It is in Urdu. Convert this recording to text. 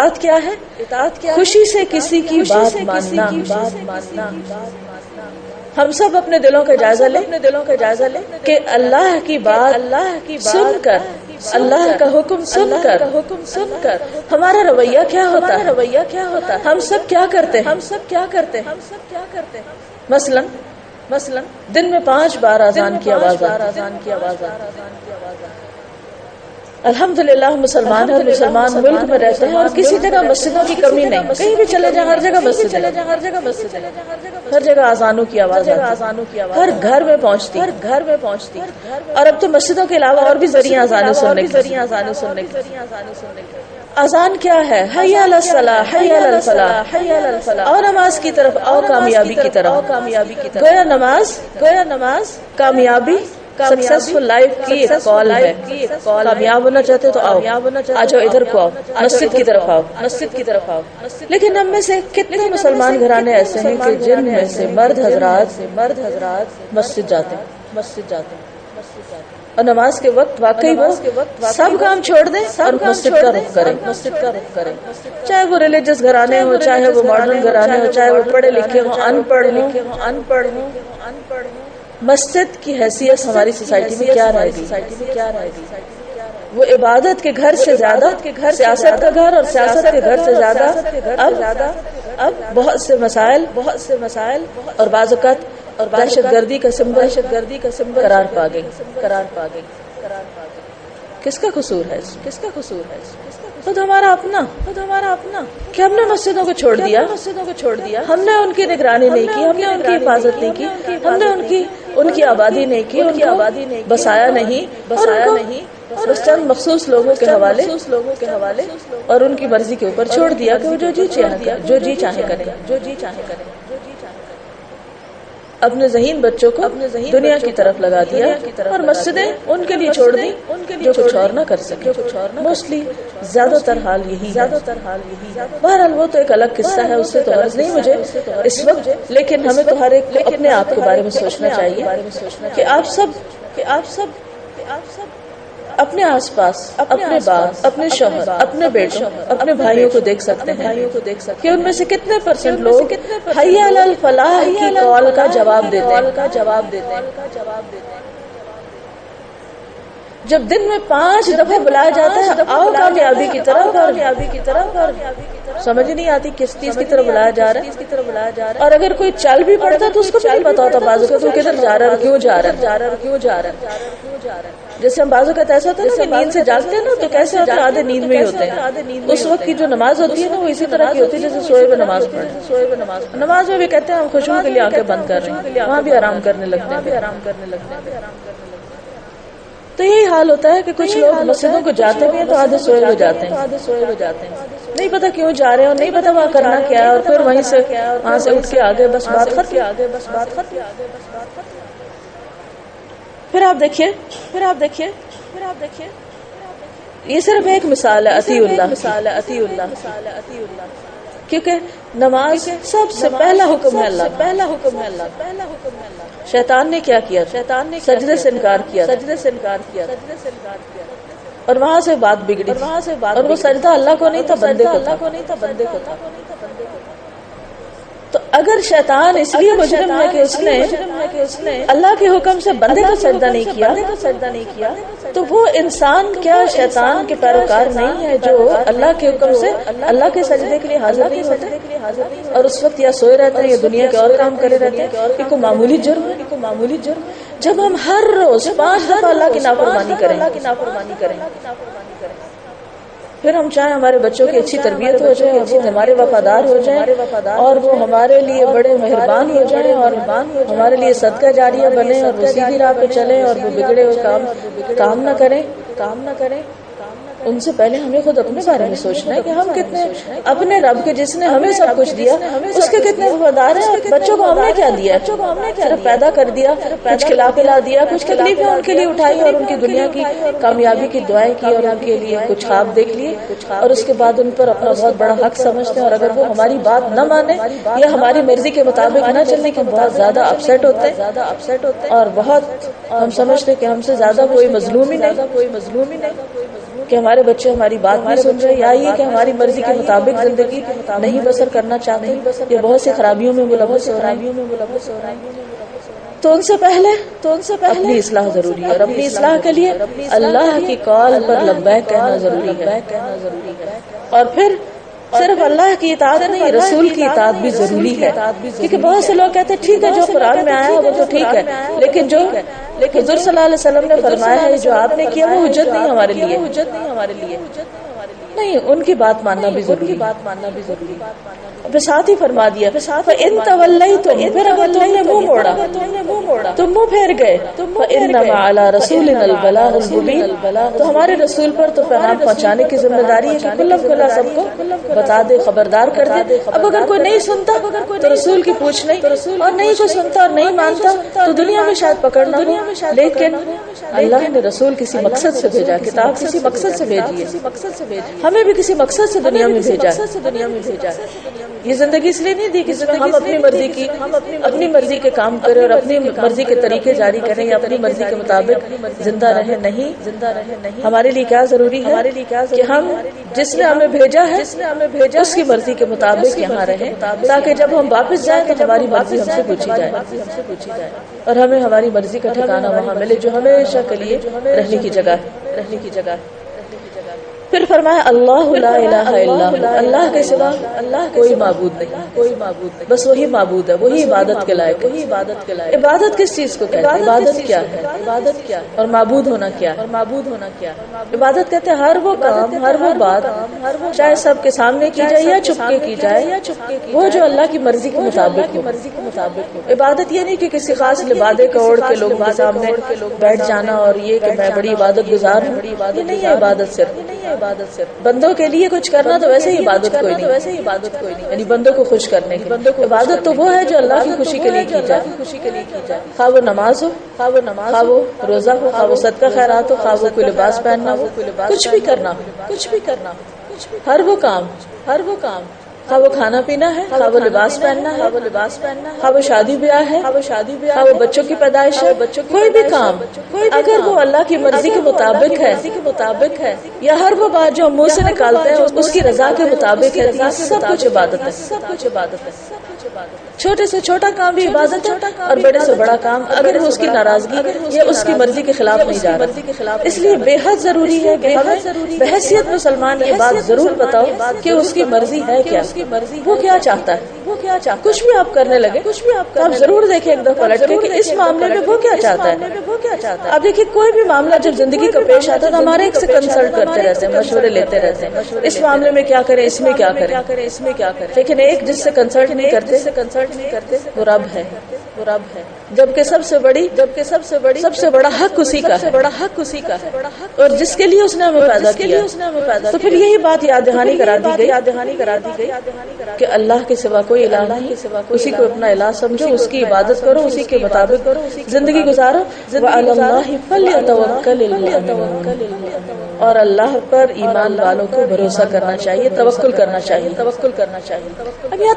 اطاعت کیا ہے؟ خوشی سے کسی کی بات ماننا. ہم سب اپنے دلوں کا جائزہ لیں کہ اللہ کی بات سن کر، اللہ کا حکم سن کر ہمارا رویہ کیا ہوتا ہے، ہم سب کیا کرتے ہیں. مثلا دن میں 5 بار اذان کی آواز آتی ہے. الحمدللہ مسلمان اور مسلمان ملک میں رہتے ہیں اور کسی جگہ مسجدوں کی کمی نہیں. کہیں بھی چلے جائیں ہر جگہ مسجد ہے، ہر جگہ اذانوں کی آواز ہر گھر میں پہنچتی. اور اب تو مسجدوں کے علاوہ اور بھی ذریعہ اذانیں سننے کے. اذان کیا ہے؟ حی علی الصلاۃ، حی علی الفلاح، اور نماز کی طرف، اور کامیابی کی طرف. گویا نماز کامیابی، سکسیسفل لائف کی ایک کال ہے. کامیاب ہونا چاہتے تو آؤ، آ جاؤ ادھر کو آؤ، مسجد کی طرف آؤ. لیکن ہم میں سے کتنے مسلمان گھرانے ایسے ہیں کہ جن میں سے مرد حضرات مسجد جاتے ہیں اور نماز کے وقت واقعی وہ سب کام چھوڑ دیں اور مسجد کا رخ کریں. چاہے وہ ریلیجس گھرانے ہو، چاہے وہ ماڈرن گھرانے ہو، چاہے وہ پڑھے لکھے ہوں، ان پڑھ ہوں. مسجد کی حیثیت ہماری سوسائٹی میں کیا رہے گی؟ وہ عبادت کے گھر سے زیادہ سیاست کا گھر، اور سیاست کے گھر سے زیادہ اب بہت سے مسائل اور بعض اوقات اور دہشت گردی کا سمبل قرار پا گئی. کس کا قصور ہے؟ خود ہمارا اپنا کہ ہم نے مسجدوں کو چھوڑ دیا. ہم نے ان کی نگرانی نہیں کی، ہم نے ان کی حفاظت نہیں کی، ہم نے ان کی آبادی نہیں کی، ان کی بسایا نہیں، اور بس چند مخصوص لوگوں کے حوالے اور ان کی مرضی کے اوپر چھوڑ دیا کہ وہ جو جی چاہے کریں. اپنے ذہین بچوں کو دنیا کی طرف لگا دیا اور مسجدیں ان کے لیے چھوڑ دی جو کچھ اور نہ کر سکے. موسٹلی زیادہ تر حال یہی ہے. بہرحال وہ تو ایک الگ قصہ ہے، اس سے تو غرض نہیں مجھے اس وقت. لیکن ہمیں تو ہر ایک کو اپنے آپ کے بارے میں سوچنا چاہیے کہ آپ سب اپنے آس پاس، اپنے باپ، اپنے شوہر، اپنے بیٹوں، اپنے بھائیوں کو دیکھ سکتے ہیں کہ ان میں سے کتنے % لوگ حی علی الفلاح کی کال کا جواب دیتے ہیں. جب دن میں 5 دفعہ بلایا جاتا ہے آؤ کامیابی کی طرف، اور سمجھ نہیں آتی کس چیز کی طرف بلایا جا رہا ہے. اور اگر کوئی چل بھی پڑتا تو اس کو بھی نہیں پتا ہوتا بعض اوقات وہ کدھر جا رہا ہے اور کیوں جا رہا ہے. جیسے ہم بعض اوقات ایسا ہوتا ہے نا کہ نیند سے جاگتے ہیں نا تو کیسے ہوتا ہے آدھے نیند میں ہی ہوتے ہیں. اس وقت کی جو نماز ہوتی ہے نا وہ اسی طرح کی ہوتی ہے جیسے سوئے ہوئے نماز پڑھیں. نماز میں بھی کہتے ہیں ہم خشوع کے لیے آنکھیں بند کر رہے ہیں، وہاں بھی آرام کرنے لگتے ہیں. تو یہی حال ہوتا ہے کہ کچھ لوگ مسجدوں کو جاتے بھی ہیں تو آدھے سوئے ہوئے جاتے ہیں. نہیں پتا کیوں جا رہے ہیں اور نہیں پتا وہاں کرنا کیا ہے، اور پھر وہاں سے اٹھ کے آگے بس بات ختم. پھر آپ دیکھیے یہ صرف ایک مثال ہے اطیع اللہ، کیونکہ نماز سب سے پہلا حکم ہے اللہ. شیطان نے کیا کیا؟ سجدے سے انکار کیا اور وہاں سے بات بگڑی، اور وہ سجدہ اللہ کو نہیں تھا بندے کو تھا. تو اگر شیطان اس لیے مجرم ہے کہ اس نے اللہ کے حکم سے بندے کو سجدہ نہیں کیا تو وہ انسان کیا شیطان کے پیروکار نہیں ہے جو اللہ کے حکم سے اللہ کے سجدے کے لیے حاضر نہیں ہوتے اور اس وقت یا سوئے رہتے ہیں یا دنیا کے اور کام کرے رہتے ہیں؟ یہ کوئی معمولی جرم جب ہم ہر روز 5 دفعہ اللہ کی نافرمانی کریں. پھر ہم چاہیں ہمارے بچوں کی اچھی تربیت ہو جائے اور وہ ہمارے وفادار ہو جائیں اور وہ ہمارے لیے بڑے مہربان ہو جائیں اور ہمارے لیے صدقہ جاریہ بنے اور وہ سیدھی راہ پہ چلیں اور وہ بگڑے ہوئے کام نہ کریں. ان سے پہلے ہمیں خود اپنے بارے میں سوچنا ہے کہ ہم کتنے اپنے رب کے جس نے ہمیں سب کچھ دیا اس کے کتنے وفادار ہیں. اور بچوں کو ہم نے کیا دیا؟ صرف پیدا کر دیا، کچھ کھلا پلا دیا، کچھ تکلیفیں ان کے لیے اٹھائی اور ان کی دنیا کی کامیابی کی دعائیں کی اور ان کے لیے کچھ خواب دیکھ لیے اور اس کے بعد ان پر اپنا بہت بڑا حق سمجھتے ہیں. اور اگر وہ ہماری بات نہ مانے یا ہماری مرضی کے مطابق نہ چلنے کے بہت زیادہ اپسیٹ ہوتے ہیں اور بہت ہم سمجھتے کہ ہم سے زیادہ کوئی مظلوم ہی نہیں. کہ ہمارے بچے ہماری بات نہیں سن رہے، یا یہ کہ ہماری مرضی کے مطابق زندگی نہیں بسر کرنا چاہتے، یہ بہت سی خرابیوں میں ملوث ہو رہے ہیں۔ تو ان سے پہلے اپنی اصلاح ضروری ہے، اور اپنی اصلاح کے لیے اللہ کی کال پر لبیک کہنا ضروری ہے، اور پھر صرف اللہ کی اطاعت نہیں، رسول کی اطاعت بھی ضروری ہے، کیونکہ بہت سے لوگ کہتے ہیں ٹھیک ہے جو قرآن میں آیا ہے وہ تو ٹھیک ہے، لیکن جو حضور صلی اللہ علیہ وسلم نے فرمایا ہے، جو آپ نے کیا وہ حجت نہیں ہمارے لیے، نہیں، ان کی بات ماننا بھی ضروری ہے۔ پھر ساتھ ہی فرما دیا ان تولیتم، پھر اگر تم نے منہ موڑا، تم منہ پھیر گئے، فانما علی رسولنا البلاغ المبین، تو ہمارے رسول پر تو پیغام پہنچانے کی ذمہ داری ہے کہ کھلا سب کو بتا دے، خبردار کر دے۔ اب اگر کوئی نہیں سنتا تو رسول کی پوچھ نہیں، اور نہیں کوئی سنتا اور نہیں مانتا تو دنیا میں شاید پکڑنا ہو، لیکن اللہ نے رسول کسی مقصد سے بھیجا، کتاب کسی مقصد سے بھیجی ہے، ہمیں بھی کسی مقصد سے دنیا میں بھیجا۔ یہ زندگی اس لیے نہیں دی کہ ہم اپنی مرضی کے کام کریں اور اپنی مرضی کے طریقے جاری کریں یا اپنی مرضی کے مطابق زندہ رہیں، نہیں، ہمارے لیے کیا ضروری ہے کہ ہم جس نے ہمیں بھیجا ہے اس کی مرضی کے مطابق یہاں رہیں، تاکہ جب ہم واپس جائیں تو ہماری مرضی ہم سے پوچھی جائے اور ہمیں ہماری مرضی کا ٹھکانہ وہاں ملے جو ہمیشہ کے لیے رہنے کی جگہ۔ پھر فرمایا اللہ لا الہ الا ہو، اللہ کے سوا کوئی معبود نہیں، بس وہی معبود ہے، وہی عبادت کے لائق ہے۔ عبادت کس چیز کو کہتے ہیں؟ عبادت کیا ہے اور معبود ہونا کیا ہے؟ عبادت کہتے ہیں ہر وہ کام، ہر وہ بات، چاہے سب کے سامنے کی جائے یا چھپ کے کی جائے، وہ جو اللہ کی مرضی کے مطابق ہو۔ عبادت یہ نہیں کہ کسی خاص لبادے کا اوڑھ کے لوگوں کے سامنے بیٹھ جانا اور یہ کہ میں بڑی عبادت گزار ہوں، یہ نہیں ہے عبادت صرف بندوں کے لیے کچھ کرنا، تو ویسے ہی عبادت کوئی نہیں، یعنی بندوں کو خوش کرنے کی عبادت تو وہ ہے جو اللہ کی خوشی کے لیے کی جائے، خواہ وہ نماز ہو، خواہ وہ روزہ ہو، خواہ وہ صدقہ خیرات ہو، خواہ وہ کوئی لباس پہننا ہو، کچھ بھی کرنا، ہر وہ کام، خواہ وہ کھانا پینا ہے، خواہ وہ لباس پہننا ہے، خواہ وہ شادی بیاہ ہے، خواہ وہ بچوں کی پیدائش ہے، کوئی بھی کام اگر وہ اللہ کی مرضی کے مطابق ہے یا ہر وہ بات جو ہم منہ سے نکالتے ہیں اس کی رضا کے مطابق ہے، یہ سب کچھ عبادت ہے۔ چھوٹے سے چھوٹا کام بھی عبادت ہے اور بڑے سے بڑا کام اگر اس کی ناراضگی یا اس کی مرضی کے خلاف نہیں جا رہا۔ اس لیے بے حد ضروری ہے کہ ہمیں بحیثیت مسلمان یہ بات ضرور بتاؤ کہ اس کی مرضی ہے کیا، وہ کیا چاہتا ہے۔ کچھ بھی آپ کرنے لگے تو آپ ضرور دیکھیں ایک دفعہ پلٹ کے کہ اس معاملے میں وہ کیا چاہتا ہے۔ اب دیکھیے کوئی بھی معاملہ جب زندگی کا پیش آتا ہے تو ہمارے ایک سے کنسلٹ کرتے رہتے ہیں، مشورے لیتے رہتے ہیں، اس معاملے میں کیا کریں، اس میں کیا کریں، لیکن ایک جس سے کنسلٹ نہیں کرتے وہ رب ہے، جبکہ سب سے بڑا حق اسی کا ہے اور جس کے لیے اس نے ہمیں پیدا کیا۔ تو پھر یہی بات یاد دہانی کرا دی گئی کہ اللہ کے سوا کوئی الہ نہیں، اسی کو اپنا الہ سمجھو، اس کی عبادت کرو، اسی کے مطابق زندگی گزارو، وعلی اللہ فلیتوکل المؤمنون، اور اللہ پر ایمان والوں کو بھروسہ کرنا چاہیے، توکل کرنا چاہیے۔ اب یہاں